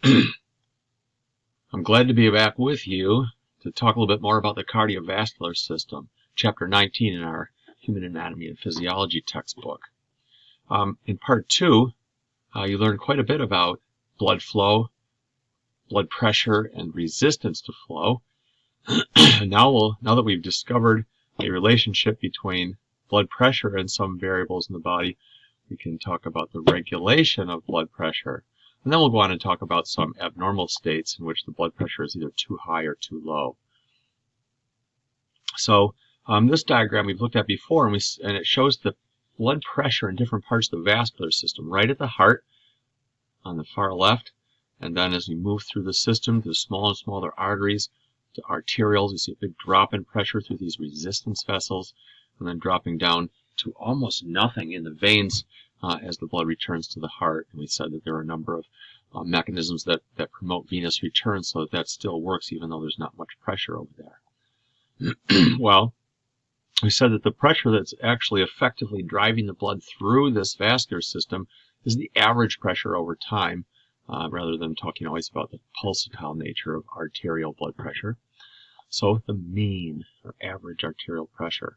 I'm glad to be back with you to talk a little bit more about the cardiovascular system, Chapter 19 in our Human Anatomy and Physiology textbook. In Part 2, you learned quite a bit about blood flow, blood pressure, and resistance to flow. Now that we've discovered a relationship between blood pressure and some variables in the body, we can talk about the regulation of blood pressure. And then we'll go on and talk about some abnormal states in which the blood pressure is either too high or too low. So this diagram we've looked at before, and it shows the blood pressure in different parts of the vascular system, right at the heart on the far left, and then as we move through the system to smaller and smaller arteries, to arterioles, we see a big drop in pressure through these resistance vessels, and then dropping down to almost nothing in the veins as the blood returns to the heart. And we said that there are a number of mechanisms that promote venous return so that still works even though there's not much pressure over there. Well, we said that the pressure that's actually effectively driving the blood through this vascular system is the average pressure over time, rather than talking always about the pulsatile nature of arterial blood pressure. So the mean or average arterial pressure.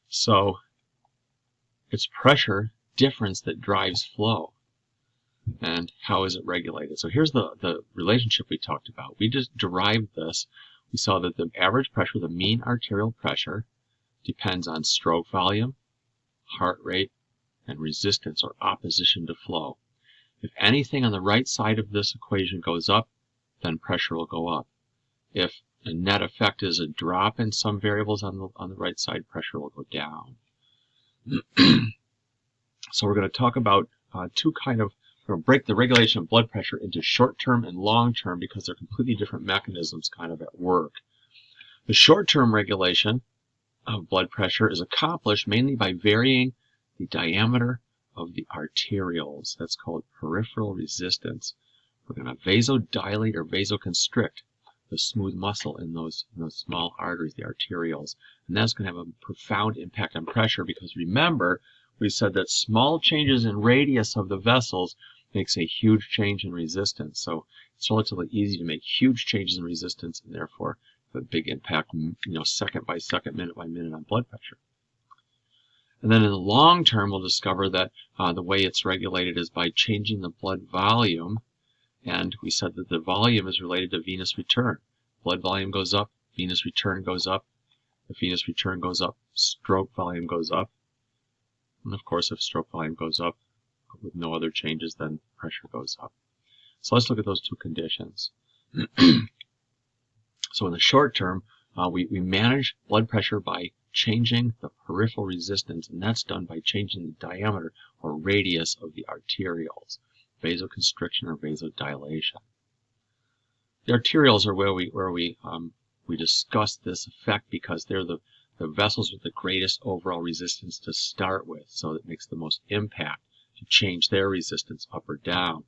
So it's pressure difference that drives flow. And how is it regulated? So here's the relationship we talked about. We just derived this. We saw that the average pressure, the mean arterial pressure, depends on stroke volume, heart rate, and resistance or opposition to flow. If anything on the right side of this equation goes up, then pressure will go up. If the net effect is a drop in some variables on the right side, pressure will go down. So we're going to talk about we're going to break the regulation of blood pressure into short-term and long-term because they're completely different mechanisms kind of at work. The short-term regulation of blood pressure is accomplished mainly by varying the diameter of the arterioles. That's called peripheral resistance. We're going to vasodilate or vasoconstrict the smooth muscle in those small arteries, the arterioles. And that's going to have a profound impact on pressure because remember, we said that small changes in radius of the vessels makes a huge change in resistance. So it's relatively easy to make huge changes in resistance and therefore have a big impact, second by second, minute by minute on blood pressure. And then in the long term, we'll discover that the way it's regulated is by changing the blood volume. And we said that the volume is related to venous return. Blood volume goes up, venous return goes up. If venous return goes up, stroke volume goes up. And of course, if stroke volume goes up with no other changes, then pressure goes up. So let's look at those two conditions. So in the short term, we manage blood pressure by changing the peripheral resistance, and that's done by changing the diameter or radius of the arterioles, vasoconstriction or vasodilation. The arterioles are where we discuss this effect because they're the vessels with the greatest overall resistance to start with, so it makes the most impact to change their resistance up or down.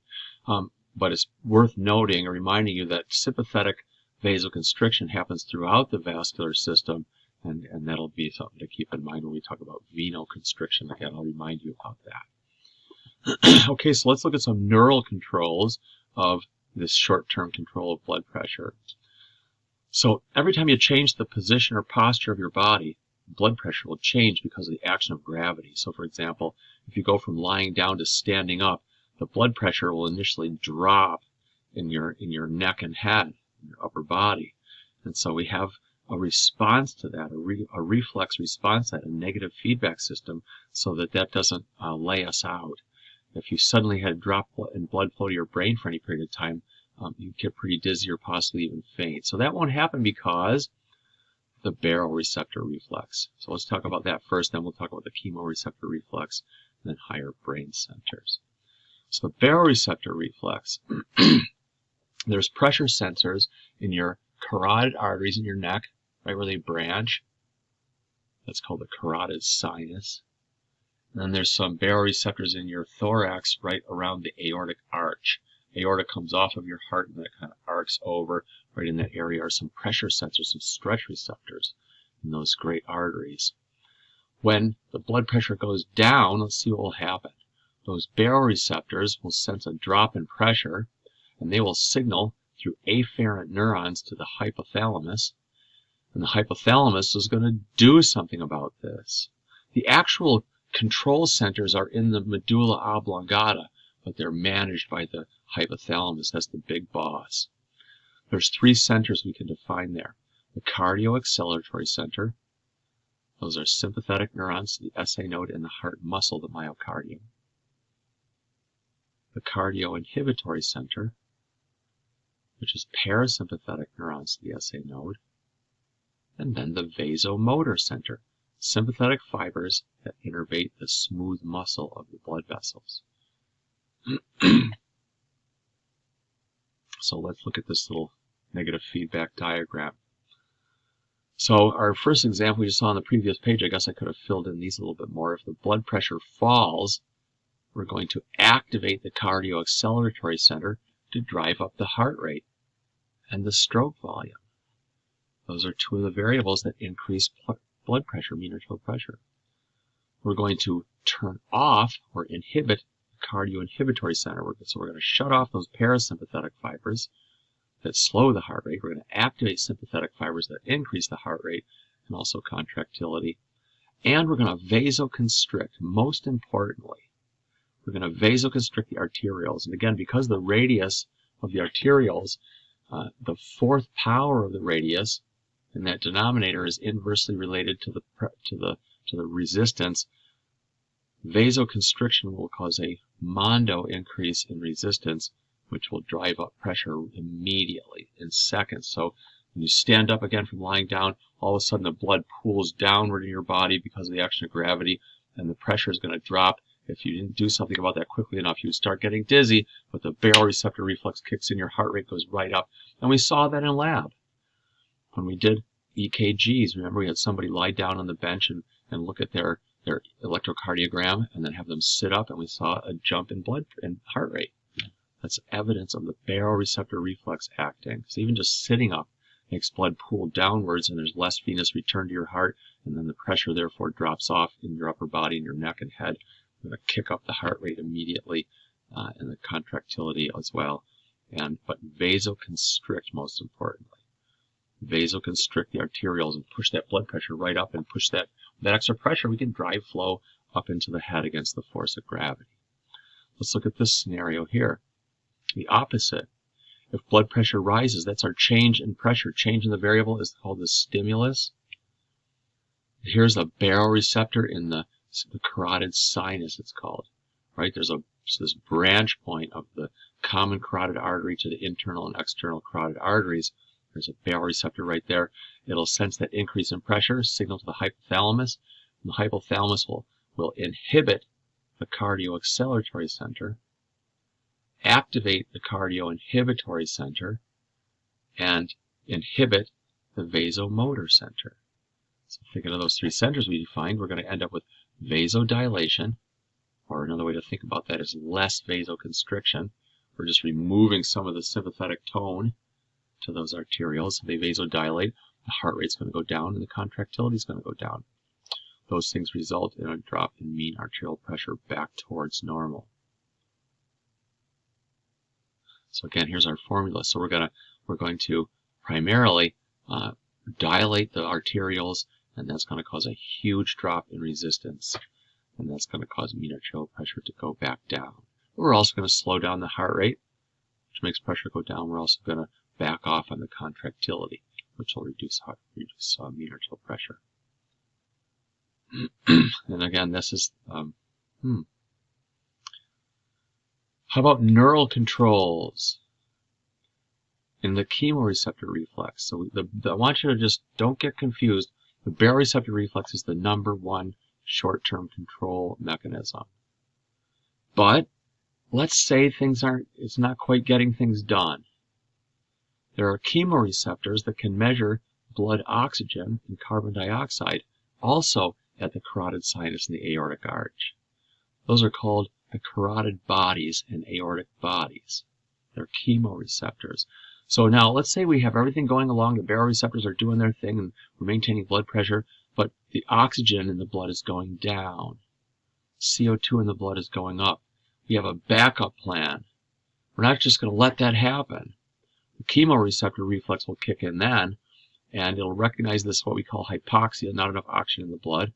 But it's worth noting or reminding you that sympathetic vasoconstriction happens throughout the vascular system, and that'll be something to keep in mind when we talk about venoconstriction. Again, I'll remind you about that. Okay, so let's look at some neural controls of this short-term control of blood pressure. So every time you change the position or posture of your body, blood pressure will change because of the action of gravity. So for example, if you go from lying down to standing up, the blood pressure will initially drop in your neck and head, in your upper body. And so we have a response to that, a reflex response to that, a negative feedback system, so that doesn't lay us out. If you suddenly had a drop in blood flow to your brain for any period of time, you get pretty dizzy or possibly even faint. So that won't happen because the baroreceptor reflex. So let's talk about that first, then we'll talk about the chemoreceptor reflex, and then higher brain centers. So the baroreceptor reflex, there's pressure sensors in your carotid arteries in your neck, right where they branch. That's called the carotid sinus. And then there's some baroreceptors in your thorax right around the aortic arch. Aorta comes off of your heart and then it kind of arcs over. Right in that area are some pressure sensors, some stretch receptors in those great arteries. When the blood pressure goes down, let's see what will happen. those baroreceptors will sense a drop in pressure, and they will signal through afferent neurons to the hypothalamus. And the hypothalamus is going to do something about this. The actual control centers are in the medulla oblongata, but they're managed by the hypothalamus. That's the big boss. There's 3 centers we can define there. The cardioacceleratory center. Those are sympathetic neurons, the SA node, and the heart muscle, the myocardium. The cardioinhibitory center, which is parasympathetic neurons, the SA node. And then the vasomotor center, sympathetic fibers that innervate the smooth muscle of the blood vessels. So let's look at this little negative feedback diagram. So our first example we just saw on the previous page, I guess I could have filled in these a little bit more. If the blood pressure falls, we're going to activate the cardioacceleratory center to drive up the heart rate and the stroke volume. Those are 2 of the variables that increase blood pressure, mean arterial pressure. We're going to turn off or inhibit the cardioinhibitory center. So we're going to shut off those parasympathetic fibers that slow the heart rate. We're going to activate sympathetic fibers that increase the heart rate and also contractility. And we're going to vasoconstrict. Most importantly, we're going to vasoconstrict the arterioles. And again, because the radius of the arterioles, the 4th power of the radius in that denominator is inversely related to the resistance. Vasoconstriction will cause a mondo increase in resistance, which will drive up pressure immediately in seconds. So when you stand up again from lying down, all of a sudden the blood pools downward in your body because of the action of gravity, and the pressure is going to drop. If you didn't do something about that quickly enough, you would start getting dizzy, but the baroreceptor reflex kicks in, your heart rate goes right up. And we saw that in lab. When we did EKGs, remember we had somebody lie down on the bench and look at their electrocardiogram and then have them sit up, and we saw a jump in blood and heart rate. That's evidence of the baroreceptor reflex acting. So even just sitting up makes blood pool downwards, and there's less venous return to your heart, and then the pressure therefore drops off in your upper body and your neck and head. We're going to kick up the heart rate immediately and the contractility as well. But vasoconstrict, most importantly. Vasoconstrict the arterioles and push that blood pressure right up, and push that extra pressure. We can drive flow up into the head against the force of gravity. Let's look at this scenario here. The opposite. If blood pressure rises, that's our change in pressure. Change in the variable is called the stimulus. Here's a baroreceptor in the carotid sinus, it's called. Right? There's this branch point of the common carotid artery to the internal and external carotid arteries. There's a baroreceptor right there. It'll sense that increase in pressure, signal to the hypothalamus, and the hypothalamus will inhibit the cardioacceleratory center, activate the cardioinhibitory center, and inhibit the vasomotor center. So thinking of those 3 centers we defined, we're going to end up with vasodilation, or another way to think about that is less vasoconstriction. We're just removing some of the sympathetic tone to those arterioles. They vasodilate, the heart rate's going to go down, and the contractility is going to go down. Those things result in a drop in mean arterial pressure back towards normal. So again, here's our formula. So we're going to primarily dilate the arterioles, and that's going to cause a huge drop in resistance, and that's going to cause mean arterial pressure to go back down. We're also going to slow down the heart rate, which makes pressure go down. We're also going to back off on the contractility, which will reduce mean arterial pressure. And again, this is how about neural controls in the chemoreceptor reflex? So I want you to just don't get confused. The baroreceptor reflex is the #1 short-term control mechanism. But let's say it's not quite getting things done. There are chemoreceptors that can measure blood oxygen and carbon dioxide also at the carotid sinus and the aortic arch. Those are called the carotid bodies and aortic bodies. They're chemoreceptors. So now let's say we have everything going along, the baroreceptors are doing their thing and we're maintaining blood pressure, but the oxygen in the blood is going down. CO2 in the blood is going up. we have a backup plan. We're not just going to let that happen. The chemoreceptor reflex will kick in then, and it'll recognize this, what we call hypoxia, not enough oxygen in the blood,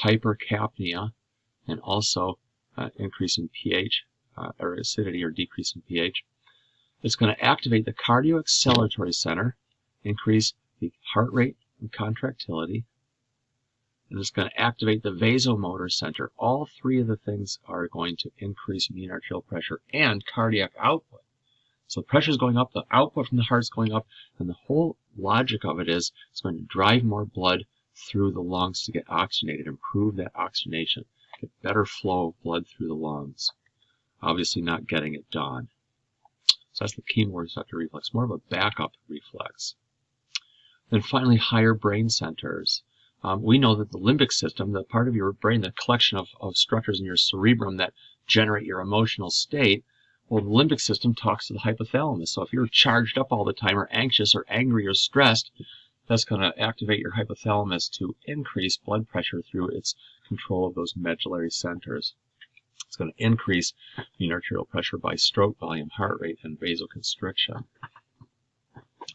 hypercapnia, and also increase in pH, or acidity, or decrease in pH. It's going to activate the cardioacceleratory center, increase the heart rate and contractility, and it's going to activate the vasomotor center. All three of the things are going to increase mean arterial pressure and cardiac output. So the pressure is going up, the output from the heart is going up, and the whole logic of it is it's going to drive more blood through the lungs to get oxygenated, improve that oxygenation, get better flow of blood through the lungs. Obviously not getting it done. So that's the chemoreceptor reflex, more of a backup reflex. Then finally, higher brain centers. We know that the limbic system, the part of your brain, the collection of structures in your cerebrum that generate your emotional state, well, the limbic system talks to the hypothalamus. So if you're charged up all the time, or anxious, or angry, or stressed, that's going to activate your hypothalamus to increase blood pressure through its control of those medullary centers. It's going to increase mean arterial pressure by stroke volume, heart rate, and vasoconstriction.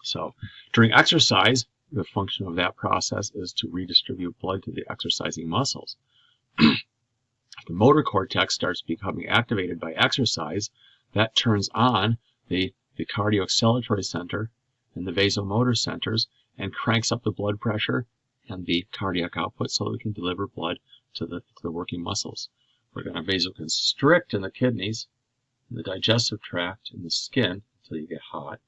So during exercise, the function of that process is to redistribute blood to the exercising muscles. If the motor cortex starts becoming activated by exercise, that turns on the cardioacceleratory center and the vasomotor centers and cranks up the blood pressure and the cardiac output so that we can deliver blood to the working muscles. We're going to vasoconstrict in the kidneys, in the digestive tract, in the skin until you get hot,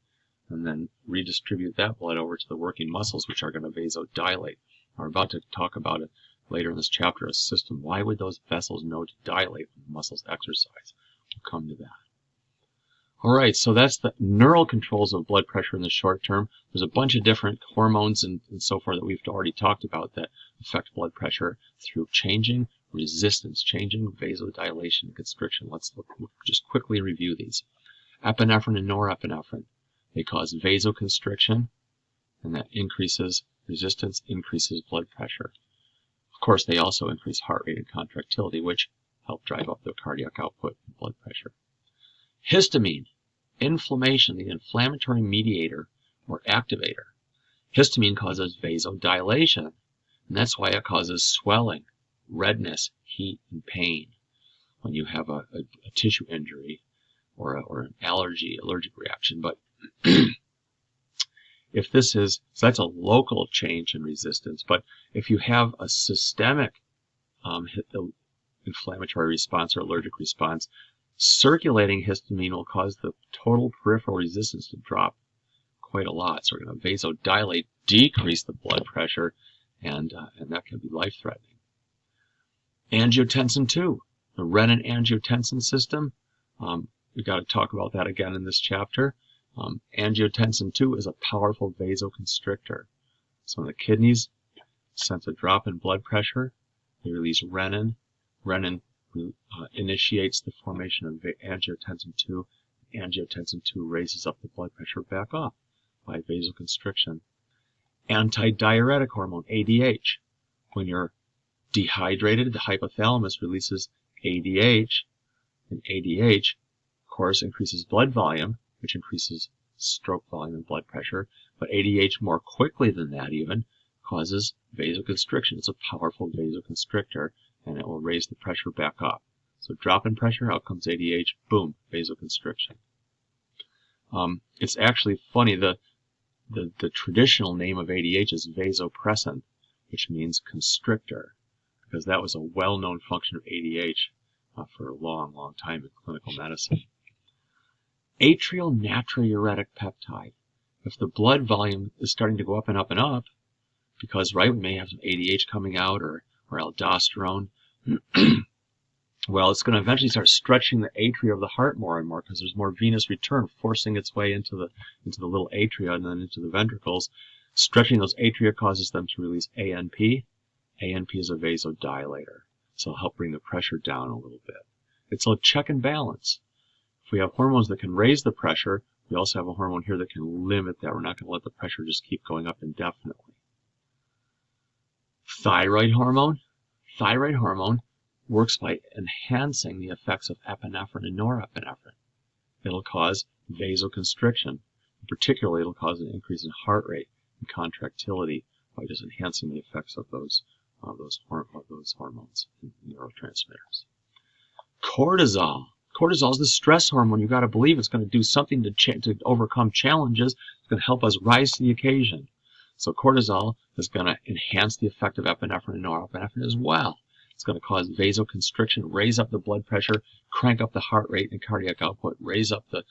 and then redistribute that blood over to the working muscles, which are going to vasodilate. We're about to talk about it later in this chapter, a system. Why would those vessels know to dilate when the muscles exercise? We'll come to that. All right, so that's the neural controls of blood pressure in the short term. There's a bunch of different hormones and so forth that we've already talked about that affect blood pressure through changing resistance, changing vasodilation and constriction. Let's just quickly review these. Epinephrine and norepinephrine. They cause vasoconstriction, and that increases resistance, increases blood pressure. Of course, they also increase heart rate and contractility, which help drive up the cardiac output and blood pressure. Histamine, inflammation, the inflammatory mediator or activator. Histamine causes vasodilation, and that's why it causes swelling, redness, heat, and pain when you have a tissue injury or an allergic reaction. But if this is, so that's a local change in resistance, but if you have a systemic inflammatory response or allergic response, circulating histamine will cause the total peripheral resistance to drop quite a lot. So we're going to vasodilate, decrease the blood pressure, and that can be life-threatening. Angiotensin II, the renin-angiotensin system. We've got to talk about that again in this chapter. Angiotensin II is a powerful vasoconstrictor. So when the kidneys sense a drop in blood pressure, they release renin. Renin initiates the formation of angiotensin II. Angiotensin II raises up the blood pressure back up by vasoconstriction. Antidiuretic hormone, ADH. When you're dehydrated, the hypothalamus releases ADH, and ADH, of course, increases blood volume, which increases stroke volume and blood pressure, but ADH more quickly than that even causes vasoconstriction. It's a powerful vasoconstrictor, and it will raise the pressure back up. So drop in pressure, out comes ADH, boom, vasoconstriction. It's actually funny, the traditional name of ADH is vasopressin, which means constrictor, because that was a well-known function of ADH for a long, long time in clinical medicine. Atrial natriuretic peptide. If the blood volume is starting to go up and up and up, because we may have some ADH coming out or aldosterone, well, it's going to eventually start stretching the atria of the heart more and more because there's more venous return forcing its way into the little atria and then into the ventricles. Stretching those atria causes them to release ANP. ANP is a vasodilator, so it'll help bring the pressure down a little bit. It's a check and balance. If we have hormones that can raise the pressure, we also have a hormone here that can limit that. We're not going to let the pressure just keep going up indefinitely. Thyroid hormone. Thyroid hormone works by enhancing the effects of epinephrine and norepinephrine. It'll cause vasoconstriction. Particularly, it'll cause an increase in heart rate and contractility by just enhancing the effects of those hormones and neurotransmitters. Cortisol. Cortisol is the stress hormone. You've got to believe it's going to do something to overcome challenges. It's going to help us rise to the occasion. So cortisol is going to enhance the effect of epinephrine and norepinephrine as well. It's going to cause vasoconstriction, raise up the blood pressure, crank up the heart rate and cardiac output, raise up the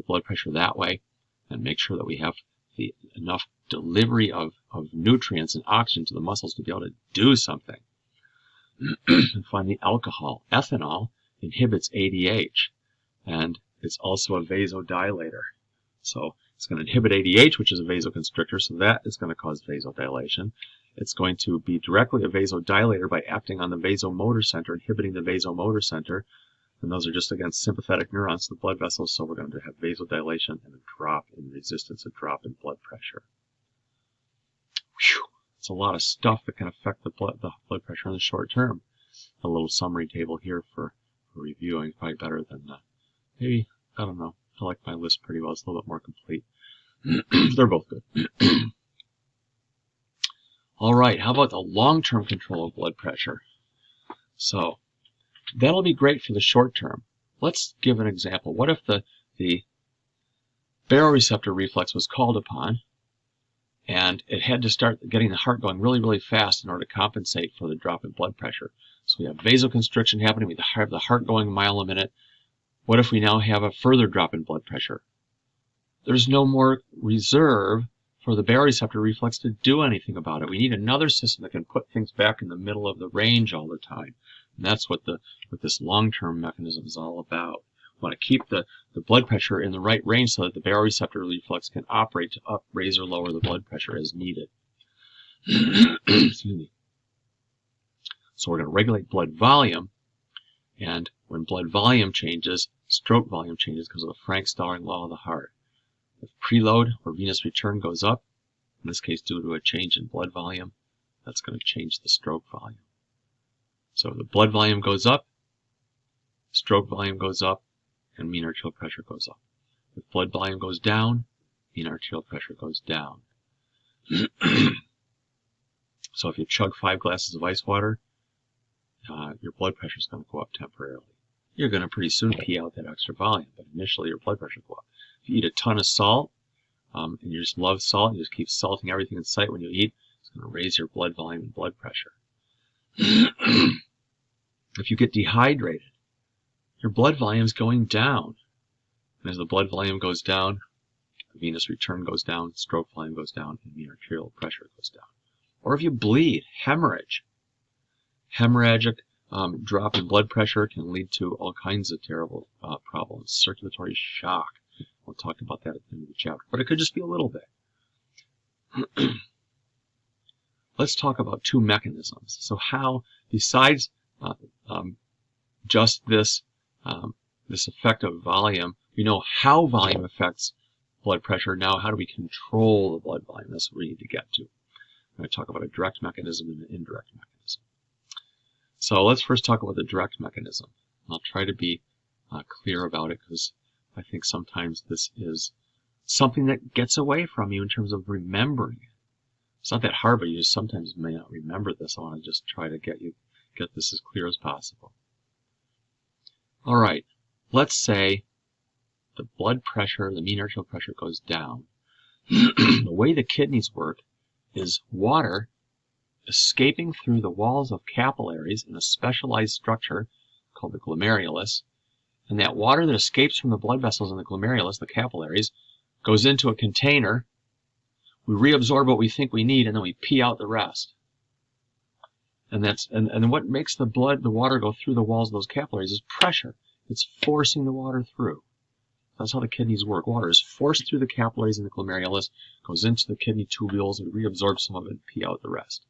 blood pressure that way, and make sure that we have enough delivery of nutrients and oxygen to the muscles to be able to do something. And finally, alcohol. Ethanol inhibits ADH, and it's also a vasodilator. So it's going to inhibit ADH, which is a vasoconstrictor, so that is going to cause vasodilation. It's going to be directly a vasodilator by acting on the vasomotor center, inhibiting the vasomotor center. And those are just, again, sympathetic neurons to the blood vessels, so we're going to have vasodilation and a drop in resistance, a drop in blood pressure. Whew. It's a lot of stuff that can affect the blood pressure in the short term. A little summary table here for reviewing, probably better than maybe, I don't know. I like my list pretty well. It's a little bit more complete. They're both good. All right, how about the long-term control of blood pressure? So that'll be great for the short term. Let's give an example. What if the baroreceptor reflex was called upon and it had to start getting the heart going really, really fast in order to compensate for the drop in blood pressure? So we have vasoconstriction happening, we have the heart going a mile a minute. What if we now have a further drop in blood pressure? There's no more reserve for the baroreceptor reflex to do anything about it. We need another system that can put things back in the middle of the range all the time. And that's what this long-term mechanism is all about. We want to keep the blood pressure in the right range so that the baroreceptor reflex can operate to up, raise, or lower the blood pressure as needed. Excuse me. So we're going to regulate blood volume, and when blood volume changes, stroke volume changes because of the Frank-Starling law of the heart. If preload or venous return goes up, in this case due to a change in blood volume, that's going to change the stroke volume. So if the blood volume goes up, stroke volume goes up, and mean arterial pressure goes up. If blood volume goes down, mean arterial pressure goes down. So if you chug 5 glasses of ice water, your blood pressure is going to go up temporarily. You're going to pretty soon pee out that extra volume, but initially your blood pressure will go up. If you eat a ton of salt, and you just love salt, you just keep salting everything in sight when you eat, it's going to raise your blood volume and blood pressure. If you get dehydrated, your blood volume is going down. And as the blood volume goes down, the venous return goes down, stroke volume goes down, and mean arterial pressure goes down. Or if you bleed, hemorrhage. Hemorrhagic drop in blood pressure can lead to all kinds of terrible problems. Circulatory shock. We'll talk about that at the end of the chapter. But it could just be a little bit. Let's talk about 2 mechanisms. So how, besides just this effect of volume, we know how volume affects blood pressure. Now, how do we control the blood volume? That's what we need to get to. I'm going to talk about a direct mechanism and an indirect mechanism. So let's first talk about the direct mechanism. I'll try to be clear about it because I think sometimes this is something that gets away from you in terms of remembering it. It's not that hard, but you just sometimes may not remember this. I want to just try to get this as clear as possible. All right, let's say the blood pressure, the mean arterial pressure goes down. The way the kidneys work is water escaping through the walls of capillaries in a specialized structure called the glomerulus. And that water that escapes from the blood vessels in the glomerulus, the capillaries, goes into a container. We reabsorb what we think we need, and then we pee out the rest. And what makes the water go through the walls of those capillaries is pressure. It's forcing the water through. That's how the kidneys work. Water is forced through the capillaries in the glomerulus, goes into the kidney tubules, and we reabsorb some of it and pee out the rest.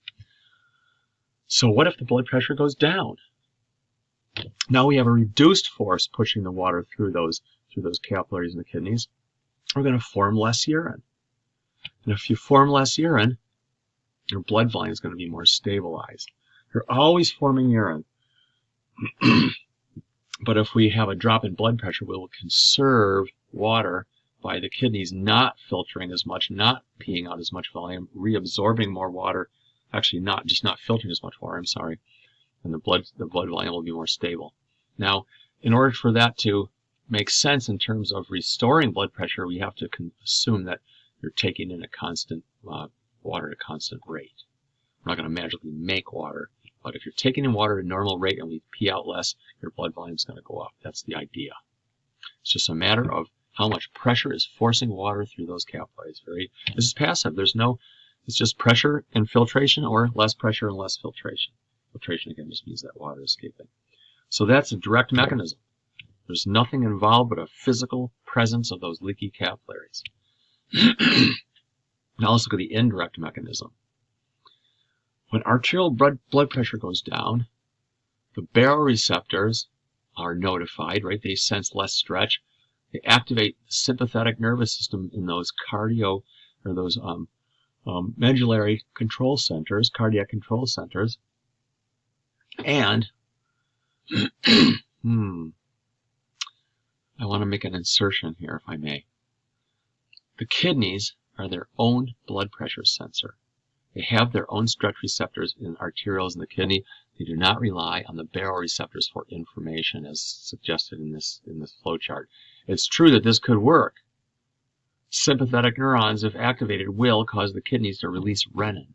So what if the blood pressure goes down? Now we have a reduced force pushing the water through those capillaries in the kidneys. We're going to form less urine. And if you form less urine, your blood volume is going to be more stabilized. You're always forming urine. But if we have a drop in blood pressure, we will conserve water by the kidneys not filtering as much, not peeing out as much volume, reabsorbing more water, actually not filtering as much water, I'm sorry, and the blood volume will be more stable. Now, in order for that to make sense in terms of restoring blood pressure, we have to assume that you're taking in a constant water at a constant rate. We're not going to magically make water, but if you're taking in water at a normal rate and we pee out less, your blood volume is going to go up. That's the idea. It's just a matter of how much pressure is forcing water through those capillaries. This is passive. It's just pressure and filtration, or less pressure and less filtration. Filtration, again, just means that water is escaping. So that's a direct mechanism. There's nothing involved but a physical presence of those leaky capillaries. Now let's look at the indirect mechanism. When arterial blood pressure goes down, the baroreceptors are notified, right? They sense less stretch. They activate the sympathetic nervous system in those medullary control centers, cardiac control centers. And I want to make an insertion here, if I may. The kidneys are their own blood pressure sensor. They have their own stretch receptors in arterioles in the kidney. They do not rely on the baroreceptors for information, as suggested in this flow chart. It's true that this could work. Sympathetic neurons, if activated, will cause the kidneys to release renin.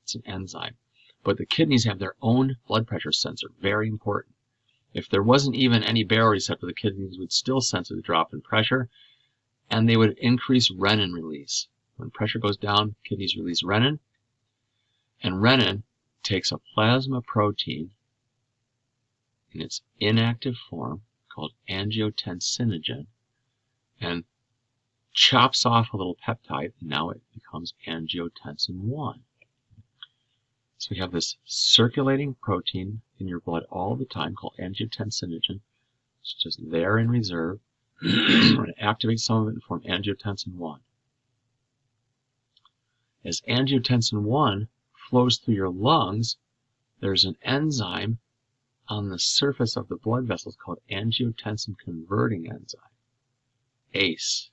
It's an enzyme. But the kidneys have their own blood pressure sensor. Very important. If there wasn't even any baroreceptor, the kidneys would still sense a drop in pressure, and they would increase renin release. When pressure goes down, kidneys release renin, and renin takes a plasma protein in its inactive form called angiotensinogen and chops off a little peptide, and now it becomes angiotensin 1. So we have this circulating protein in your blood all the time called angiotensinogen. It's just there in reserve. We're going to activate some of it and form angiotensin 1. As angiotensin 1 flows through your lungs, there's an enzyme on the surface of the blood vessels called angiotensin converting enzyme, ACE.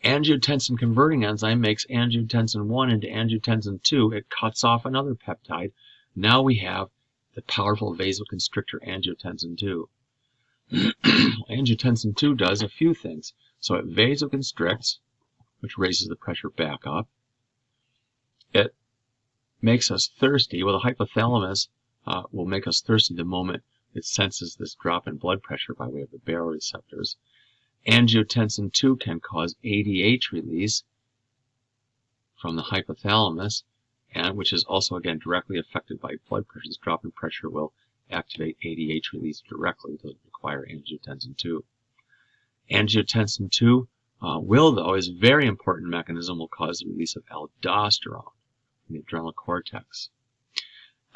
Angiotensin converting enzyme makes angiotensin 1 into angiotensin 2. It cuts off another peptide. Now we have the powerful vasoconstrictor angiotensin 2. Angiotensin 2 does a few things. So it vasoconstricts, which raises the pressure back up. It makes us thirsty. Well, the hypothalamus will make us thirsty the moment it senses this drop in blood pressure by way of the baroreceptors. Angiotensin 2 can cause ADH release from the hypothalamus, and which is also, again, directly affected by blood pressure. This drop in pressure will activate ADH release directly. It doesn't require angiotensin 2. Angiotensin 2 though, is a very important mechanism, will cause the release of aldosterone from the adrenal cortex.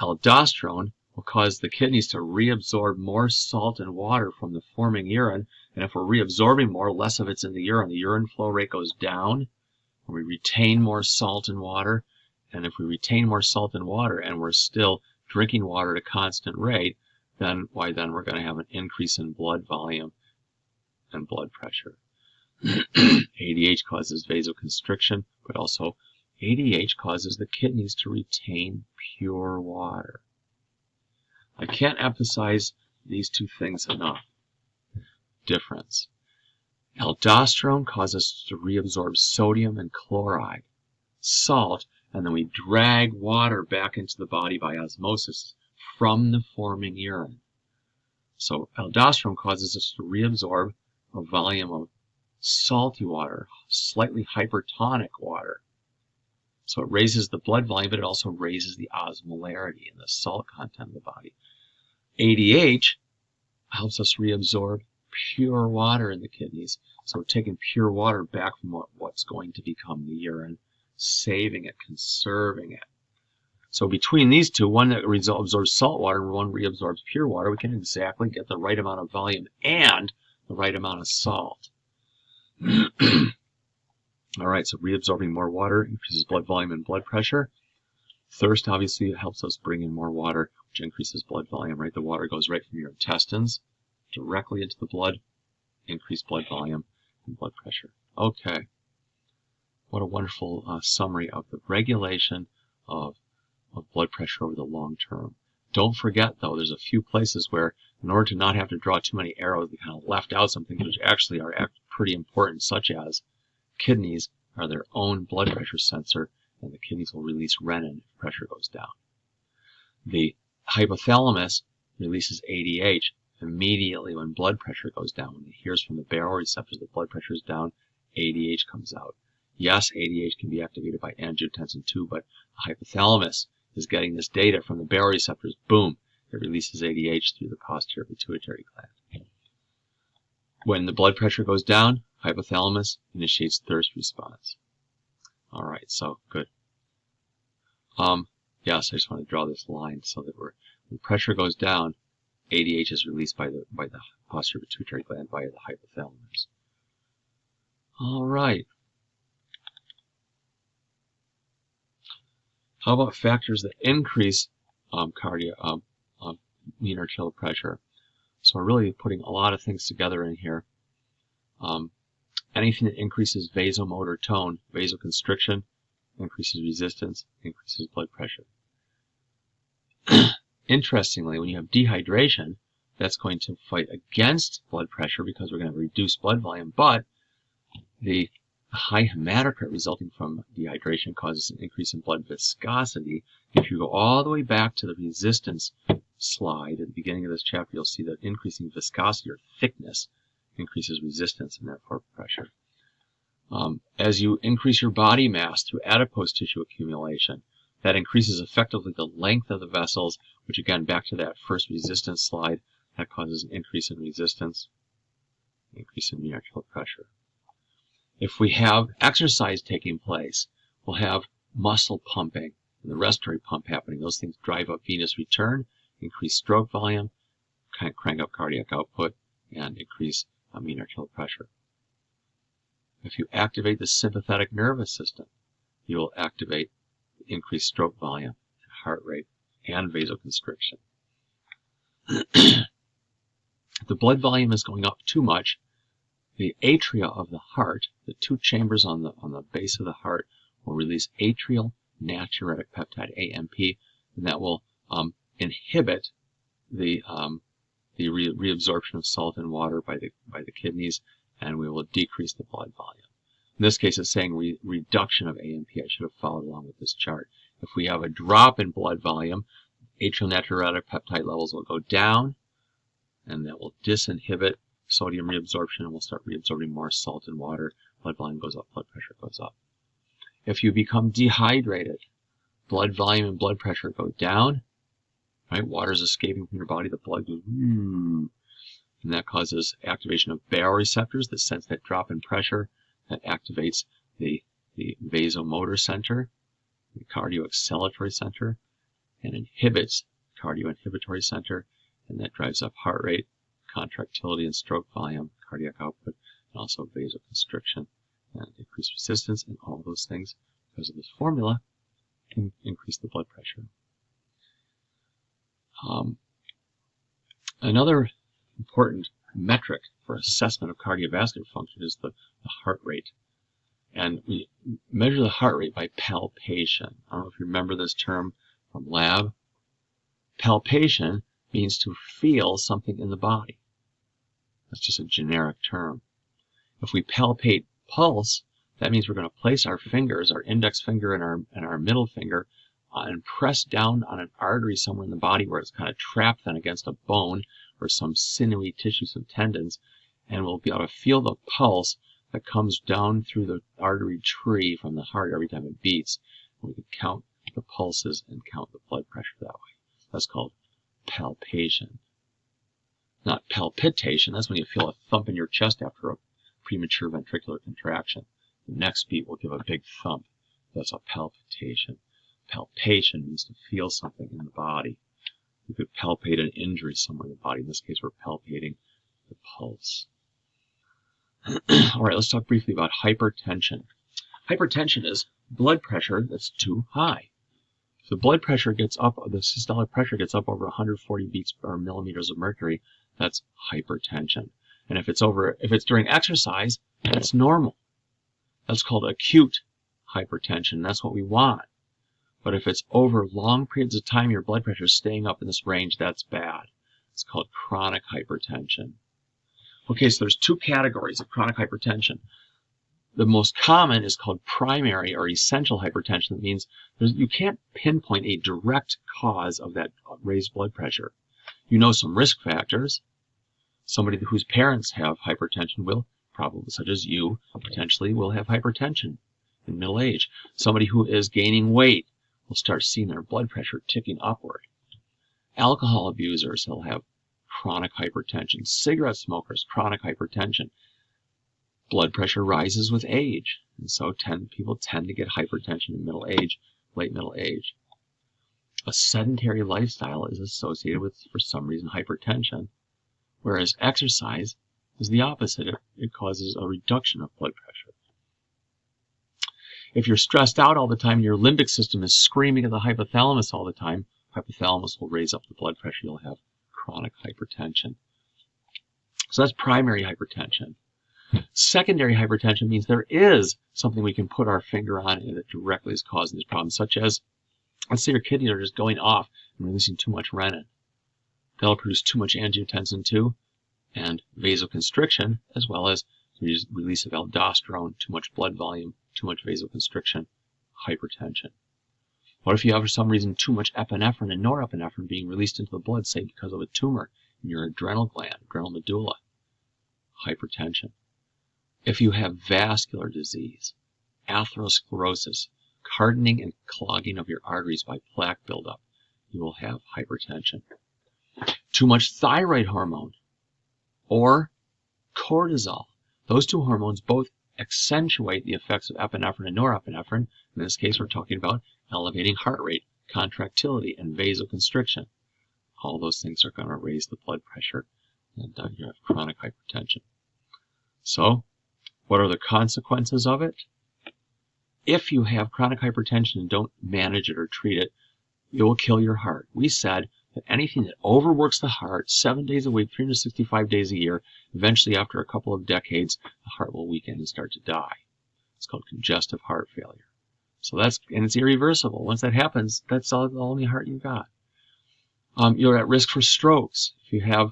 Aldosterone will cause the kidneys to reabsorb more salt and water from the forming urine. And if we're reabsorbing more, less of it's in the urine flow rate goes down, and we retain more salt and water. And if we retain more salt and water and we're still drinking water at a constant rate, then we're going to have an increase in blood volume and blood pressure. ADH causes vasoconstriction, but also ADH causes the kidneys to retain pure water. I can't emphasize these two things enough. Difference. Aldosterone causes us to reabsorb sodium and chloride, salt, and then we drag water back into the body by osmosis from the forming urine. So aldosterone causes us to reabsorb a volume of salty water, slightly hypertonic water. So it raises the blood volume, but it also raises the osmolarity and the salt content of the body. ADH helps us reabsorb pure water in the kidneys. So we're taking pure water back from what's going to become the urine, saving it, conserving it. So between these two, one that absorbs salt water and one reabsorbs pure water, we can exactly get the right amount of volume and the right amount of salt. All right, so reabsorbing more water increases blood volume and blood pressure. Thirst obviously helps us bring in more water, which increases blood volume, right? The water goes right from your intestines directly into the blood, increased blood volume and blood pressure. Okay. What a wonderful summary of the regulation of blood pressure over the long term. Don't forget, though, there's a few places where, in order to not have to draw too many arrows, we kind of left out some things which actually are pretty important, such as kidneys are their own blood pressure sensor, and the kidneys will release renin if pressure goes down. The hypothalamus releases ADH immediately when blood pressure goes down. When it hears from the baroreceptors that blood pressure is down, ADH comes out. Yes, ADH can be activated by angiotensin II, but the hypothalamus is getting this data from the baroreceptors. Boom, it releases ADH through the posterior pituitary gland. When the blood pressure goes down, hypothalamus initiates thirst response. All right, so good. Yes, I just want to draw this line so that when pressure goes down, ADH is released by the posterior pituitary gland via the hypothalamus. All right. How about factors that increase mean arterial pressure? So we're really putting a lot of things together in here. Anything that increases vasomotor tone, vasoconstriction, increases resistance, increases blood pressure. Interestingly, when you have dehydration, that's going to fight against blood pressure because we're going to reduce blood volume, but the high hematocrit resulting from dehydration causes an increase in blood viscosity. If you go all the way back to the resistance slide at the beginning of this chapter, you'll see that increasing viscosity or thickness increases resistance and therefore pressure. As you increase your body mass through adipose tissue accumulation, that increases effectively the length of the vessels, which again, back to that first resistance slide, that causes an increase in resistance, increase in mean arterial pressure. If we have exercise taking place, we'll have muscle pumping and the respiratory pump happening. Those things drive up venous return, increase stroke volume, kind of crank up cardiac output, and increase mean arterial pressure. If you activate the sympathetic nervous system, you will activate increased stroke volume, heart rate, and vasoconstriction. If the blood volume is going up too much, the atria of the heart, the two chambers on the base of the heart, will release atrial natriuretic peptide, AMP, and that will inhibit the reabsorption of salt and water by the kidneys, and we will decrease the blood volume. In this case, it's saying reduction of AMP. I should have followed along with this chart. If we have a drop in blood volume, atrial natriuretic peptide levels will go down, and that will disinhibit sodium reabsorption, and we'll start reabsorbing more salt and water. Blood volume goes up, blood pressure goes up. If you become dehydrated, blood volume and blood pressure go down, right? Water is escaping from your body, the blood goes, and that causes activation of baroreceptors that sense that drop in pressure, that activates the vasomotor center, the cardioacceleratory center, and inhibits cardioinhibitory center, and that drives up heart rate, contractility and stroke volume, cardiac output, and also vasoconstriction and increased resistance, and all those things, because of this formula, can increase the blood pressure. Another important metric for assessment of cardiovascular function is the heart rate. And we measure the heart rate by palpation. I don't know if you remember this term from lab. Palpation means to feel something in the body. That's just a generic term. If we palpate pulse, that means we're going to place our fingers, our index finger and our middle finger, and press down on an artery somewhere in the body where it's kind of trapped then against a bone or some sinewy tissue, some tendons, and we'll be able to feel the pulse that comes down through the artery tree from the heart every time it beats. We can count the pulses and count the blood pressure that way. That's called palpation. Not palpitation. That's when you feel a thump in your chest after a premature ventricular contraction. The next beat will give a big thump. That's a palpitation. Palpation means to feel something in the body. You could palpate an injury somewhere in the body. In this case, we're palpating the pulse. All right, let's talk briefly about hypertension. Hypertension is blood pressure that's too high. If the blood pressure gets up, the systolic pressure gets up over 140 beats per millimeters of mercury, that's hypertension. And if it's during exercise, that's normal. That's called acute hypertension. That's what we want. But if it's over long periods of time, your blood pressure is staying up in this range, that's bad. It's called chronic hypertension. Okay, so there's two categories of chronic hypertension. The most common is called primary or essential hypertension. That means you can't pinpoint a direct cause of that raised blood pressure. You know some risk factors. Somebody whose parents have hypertension will, probably such as you, potentially will have hypertension in middle age. Somebody who is gaining weight will start seeing their blood pressure ticking upward. Alcohol abusers will have chronic hypertension. Cigarette smokers, chronic hypertension. Blood pressure rises with age, and so people tend to get hypertension in middle age, late middle age. A sedentary lifestyle is associated with, for some reason, hypertension, whereas exercise is the opposite. It causes a reduction of blood pressure. If you're stressed out all the time, your limbic system is screaming at the hypothalamus all the time, hypothalamus will raise up the blood pressure. You'll have chronic hypertension. So that's primary hypertension. Secondary hypertension means there is something we can put our finger on that directly is causing these problems, such as, let's say your kidneys are just going off and releasing too much renin. That'll produce too much angiotensin II and vasoconstriction, as well as release of aldosterone, too much blood volume, too much vasoconstriction, hypertension. What if you have, for some reason, too much epinephrine and norepinephrine being released into the blood, say because of a tumor in your adrenal gland, adrenal medulla? Hypertension. If you have vascular disease, atherosclerosis, hardening and clogging of your arteries by plaque buildup, you will have hypertension. Too much thyroid hormone or cortisol. Those two hormones both accentuate the effects of epinephrine and norepinephrine. In this case, we're talking about elevating heart rate, contractility, and vasoconstriction. All those things are going to raise the blood pressure, and you have chronic hypertension. So, what are the consequences of it? If you have chronic hypertension and don't manage it or treat it, it will kill your heart. We said that anything that overworks the heart 7 days a week, 365 days a year, eventually after a couple of decades, the heart will weaken and start to die. It's called congestive heart failure. So and it's irreversible. Once that happens, that's the only heart you've got. You're at risk for strokes. If you have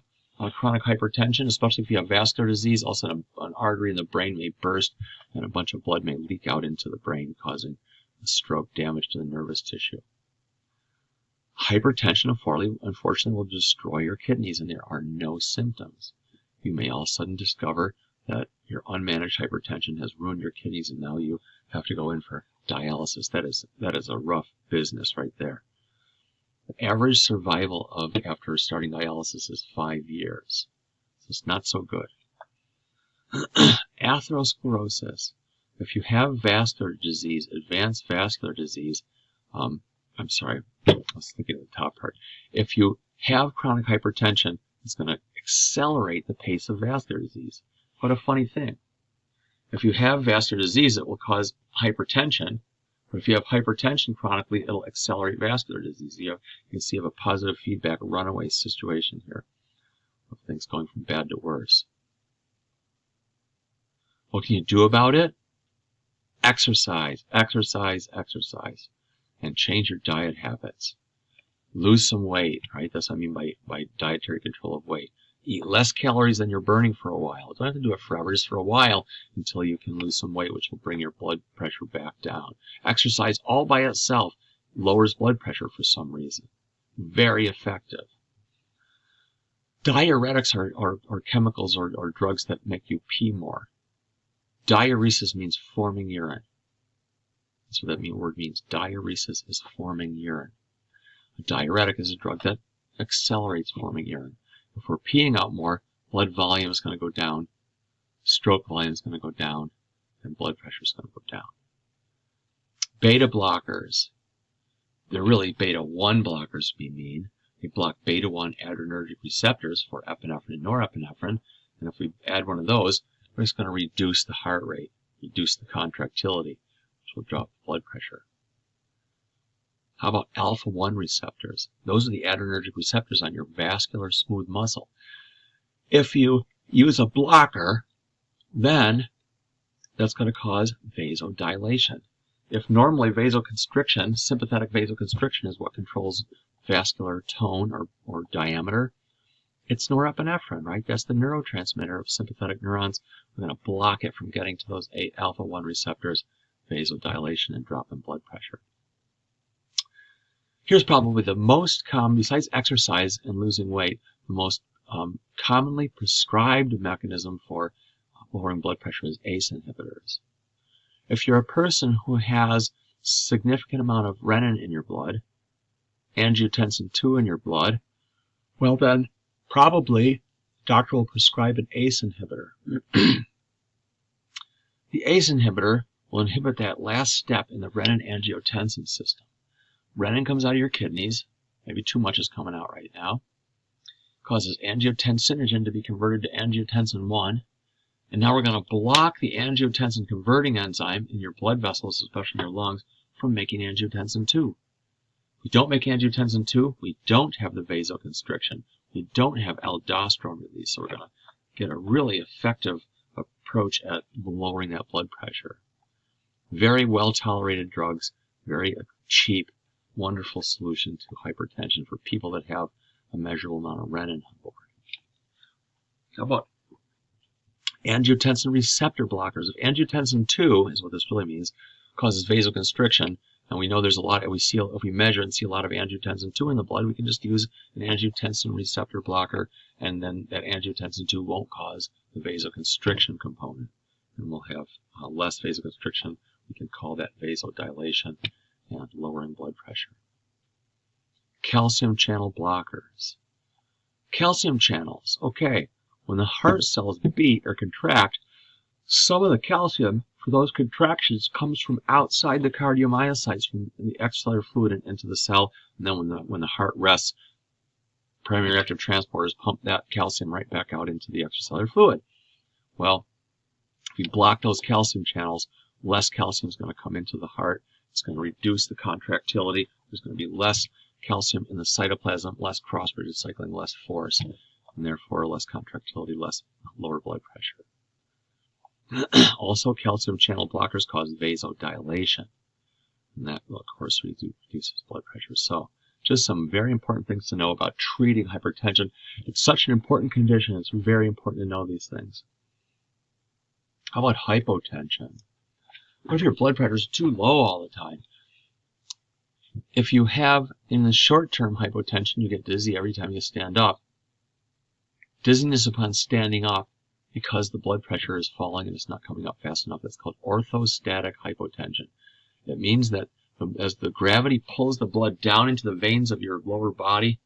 chronic hypertension, especially if you have vascular disease, also an artery in the brain may burst and a bunch of blood may leak out into the brain, causing a stroke, damage to the nervous tissue. Hypertension, unfortunately, will destroy your kidneys, and there are no symptoms. You may all of a sudden discover that your unmanaged hypertension has ruined your kidneys, and now you have to go in for dialysis. That is a rough business right there. The average survival after starting dialysis is 5 years. So it's not so good. Atherosclerosis. If you have vascular disease, advanced vascular disease, I'm sorry, I was thinking of the top part. If you have chronic hypertension, it's going to accelerate the pace of vascular disease. What a funny thing. If you have vascular disease, it will cause hypertension. But if you have hypertension chronically, it'll accelerate vascular disease. You can see you have a positive feedback, runaway situation here of things going from bad to worse. What can you do about it? Exercise, exercise, exercise. And change your diet habits. Lose some weight, right? That's what I mean by dietary control of weight. Eat less calories than you're burning for a while. You don't have to do it forever, just for a while until you can lose some weight, which will bring your blood pressure back down. Exercise all by itself lowers blood pressure for some reason. Very effective. Diuretics are chemicals or drugs that make you pee more. Diuresis means forming urine. That's what that word means. Diuresis is forming urine. A diuretic is a drug that accelerates forming urine. If we're peeing out more, blood volume is going to go down, stroke volume is going to go down, and blood pressure is going to go down. Beta blockers. They're really beta-1 blockers to be mean. They block beta-1 adrenergic receptors for epinephrine and norepinephrine. And if we add one of those, we're just going to reduce the heart rate, reduce the contractility, which will drop the blood pressure. How about alpha-1 receptors? Those are the adrenergic receptors on your vascular smooth muscle. If you use a blocker, then that's going to cause vasodilation. If normally vasoconstriction, sympathetic vasoconstriction is what controls vascular tone or diameter, it's norepinephrine, right? That's the neurotransmitter of sympathetic neurons. We're going to block it from getting to those 8 alpha-1 receptors, vasodilation and drop in blood pressure. Here's probably the most common, besides exercise and losing weight, the most commonly prescribed mechanism for lowering blood pressure is ACE inhibitors. If you're a person who has significant amount of renin in your blood, angiotensin II in your blood, well then probably doctor will prescribe an ACE inhibitor. The ACE inhibitor will inhibit that last step in the renin-angiotensin system. Renin comes out of your kidneys, maybe too much is coming out right now, causes angiotensinogen to be converted to angiotensin I, and now we're going to block the angiotensin converting enzyme in your blood vessels, especially in your lungs, from making angiotensin II. If we don't make angiotensin II, we don't have the vasoconstriction. We don't have aldosterone release, so we're going to get a really effective approach at lowering that blood pressure. Very well-tolerated drugs, very cheap, wonderful solution to hypertension for people that have a measurable amount of renin on board. How about angiotensin receptor blockers? If angiotensin II, is what this really means, causes vasoconstriction, and we know there's a lot, if we measure and see a lot of angiotensin II in the blood, we can just use an angiotensin receptor blocker, and then that angiotensin II won't cause the vasoconstriction component, and we'll have less vasoconstriction. We can call that vasodilation and lowering blood pressure. Calcium channel blockers. Calcium channels, okay, when the heart cells beat or contract, some of the calcium for those contractions comes from outside the cardiomyocytes, from the extracellular fluid and into the cell, and then when the heart rests, primary active transporters pump that calcium right back out into the extracellular fluid. Well, if we block those calcium channels, less calcium is going to come into the heart. It's going to reduce the contractility. There's going to be less calcium in the cytoplasm, less cross-bridge cycling, less force, and therefore less contractility, lower blood pressure. Also, calcium channel blockers cause vasodilation, and that, of course, reduces blood pressure. So, just some very important things to know about treating hypertension. It's such an important condition. It's very important to know these things. How about hypotension? What if your blood pressure is too low all the time? If you have, in the short-term hypotension, you get dizzy every time you stand up. Dizziness upon standing up because the blood pressure is falling and it's not coming up fast enough. That's called orthostatic hypotension. It means that as the gravity pulls the blood down into the veins of your lower body,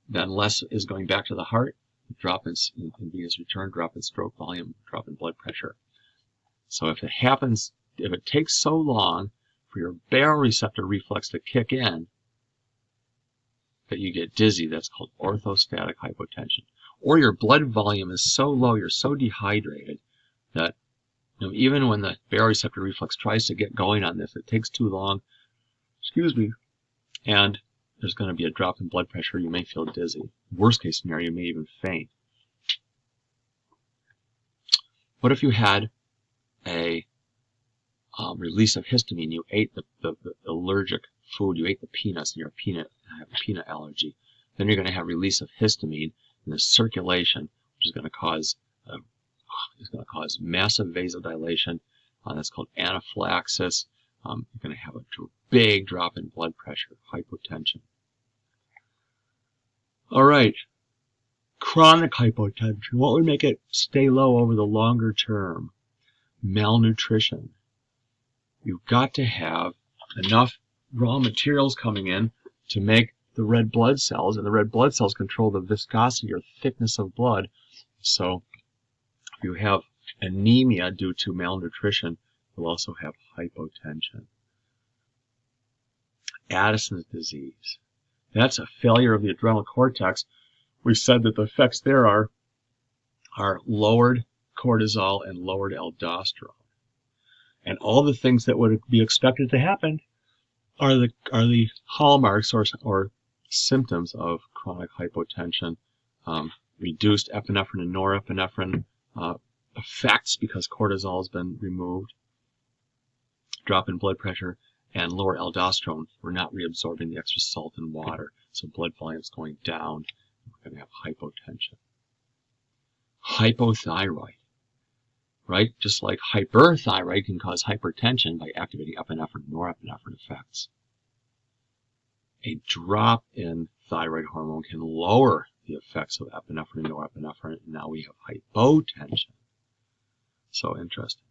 then less is going back to the heart. Drop in venous return, drop in stroke volume, drop in blood pressure. So if it takes so long for your baroreceptor reflex to kick in that you get dizzy, that's called orthostatic hypotension. Or your blood volume is so low, you're so dehydrated that even when the baroreceptor reflex tries to get going on this, it takes too long, and there's going to be a drop in blood pressure. You may feel dizzy. Worst case scenario, you may even faint. What if you had a release of histamine? You ate the allergic food, you ate the peanuts, and you have a peanut allergy. Then you're going to have release of histamine in the circulation, which is going to cause massive vasodilation. That's called anaphylaxis. You're going to have a big drop in blood pressure, hypotension. All right, chronic hypotension. What would make it stay low over the longer term? Malnutrition. You've got to have enough raw materials coming in to make the red blood cells, and the red blood cells control the viscosity or thickness of blood. So if you have anemia due to malnutrition, you'll also have hypotension. Addison's disease. That's a failure of the adrenal cortex. We've said that the effects there are lowered cortisol and lowered aldosterone. And all the things that would be expected to happen are the hallmarks or symptoms of chronic hypotension. Reduced epinephrine and norepinephrine effects because cortisol has been removed, drop in blood pressure, and lower aldosterone. We're not reabsorbing the extra salt and water, so blood volume is going down. We're going to have hypotension. Hypothyroid, right? Just like hyperthyroid can cause hypertension by activating epinephrine and norepinephrine effects. A drop in thyroid hormone can lower the effects of epinephrine and norepinephrine, and now we have hypotension. So interesting.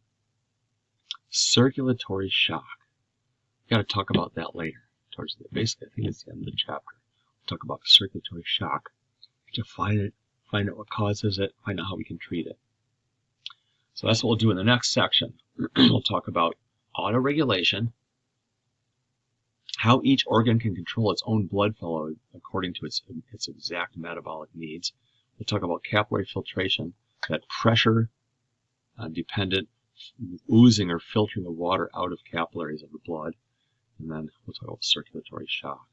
Circulatory shock. We've got to talk about that later. Basically, I think it's the end of the chapter. We'll talk about circulatory shock to find out what causes it, find out how we can treat it. So that's what we'll do in the next section. We'll talk about autoregulation, how each organ can control its own blood flow according to its exact metabolic needs. We'll talk about capillary filtration, that pressure-dependent oozing or filtering of water out of capillaries of the blood. And then we'll talk about circulatory shock.